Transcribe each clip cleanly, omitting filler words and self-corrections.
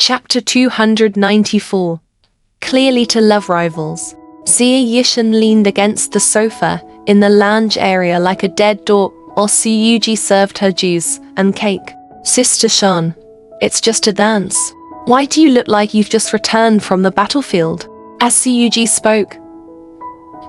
Chapter 294. Clearly to love rivals. Xia Yishan leaned against the sofa in the lounge area like a dead dog while Suyuji served her juice and cake. Sister Shan, it's just a dance. Why do you look like you've just returned from the battlefield? As Suyuji spoke,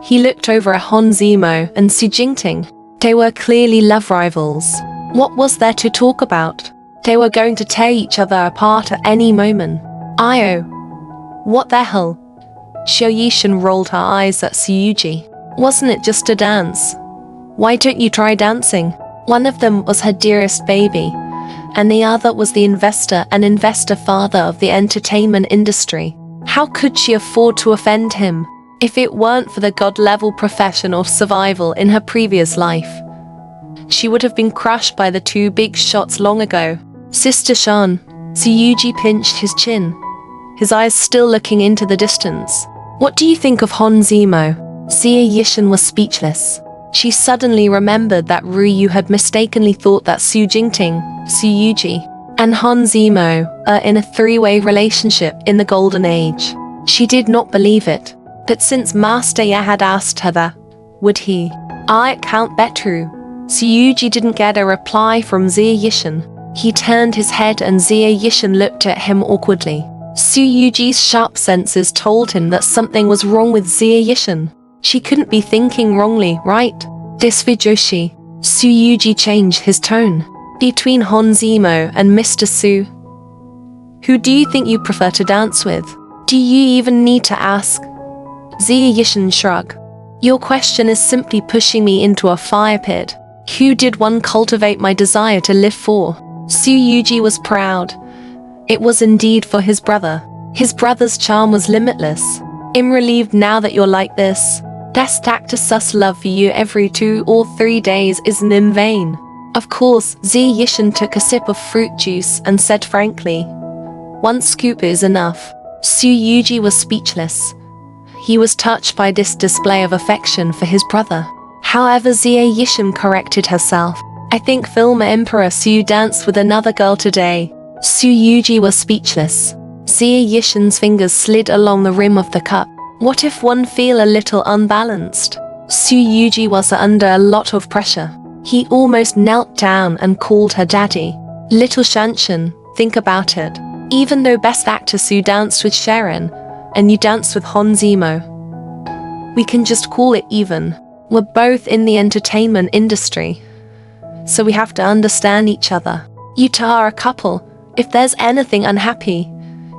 he looked over at Han Zimo and Su Jingting. They were clearly love rivals. What was there to talk about? They were going to tear each other apart at any moment. Io. What the hell? Xia Yishan rolled her eyes at Suyuji. Wasn't it just a dance? Why don't you try dancing? One of them was her dearest baby, and the other was the investor and investor father of the entertainment industry. How could she afford to offend him? If it weren't for the god-level profession of survival in her previous life, she would have been crushed by the two big shots long ago. Sister Shan, Suyuji pinched his chin, his eyes still looking into the distance. What do you think of Han Zimo? Xia Yishan was speechless. She suddenly remembered that Ryu had mistakenly thought that Su Jingting, Suyuji, and Han Zimo are in a three-way relationship in the Golden Age. She did not believe it, but since Master Ya had asked her that, would he? I can't bet true. Suyuji didn't get a reply from Xia Yishan. He turned his head and Xia Yishan looked at him awkwardly. Suyuji's sharp senses told him that something was wrong with Xia Yishan. She couldn't be thinking wrongly, right? This Fujoshi. Suyuji changed his tone. Between Han Zimo and Mr. Su, who do you think you prefer to dance with? Do you even need to ask? Xia Yishan shrugged. Your question is simply pushing me into a fire pit. Who did one cultivate my desire to live for? Suyuji was proud. It was indeed for his brother. His brother's charm was limitless. I'm relieved now that you're like this. That actor sus love for you every 2 or 3 days isn't in vain. Of course, Xia Yishan took a sip of fruit juice and said frankly, 1 scoop is enough. Suyuji was speechless. He was touched by this display of affection for his brother. However, Xia Yishan corrected herself. I think film Emperor Su danced with another girl today. Suyuji was speechless. Xia Yishan's fingers slid along the rim of the cup. What if one feel a little unbalanced? Suyuji was under a lot of pressure. He almost knelt down and called her daddy. Little Shanshan, think about it. Even though Best Actor Su danced with Sharon, and you danced with Han Zimo, we can just call it even. We're both in the entertainment industry, so we have to understand each other. You two are a couple. If there's anything unhappy,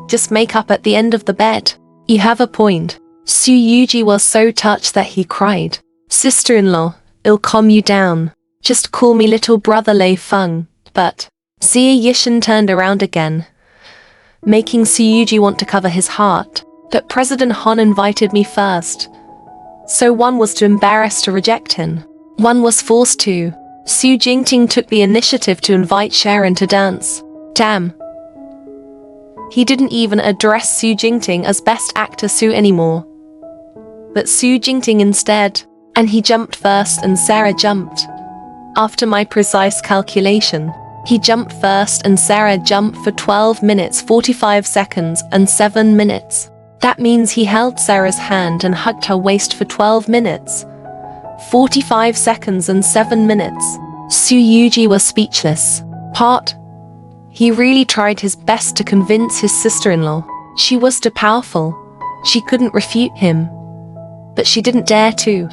just make up at the end of the bed. You have a point. Suyuji was so touched that he cried. Sister-in-law, it'll calm you down. Just call me little brother Lei Feng. But Xia Yishan turned around again, making Suyuji want to cover his heart. But President Han invited me first, so one was too embarrassed to reject him. One was forced to. Su Jingting took the initiative to invite Sharon to dance. Damn. He didn't even address Su Jingting as Best Actor Su anymore, but Su Jingting instead. And he jumped first and Sarah jumped. After my precise calculation, he jumped first and Sarah jumped for 12 minutes 45 seconds and 7 minutes. That means he held Sarah's hand and hugged her waist for 12 minutes, 45 seconds and 7 minutes. Suyuji was speechless. He really tried his best to convince his sister-in-law. She was too powerful. She couldn't refute him, but she didn't dare to.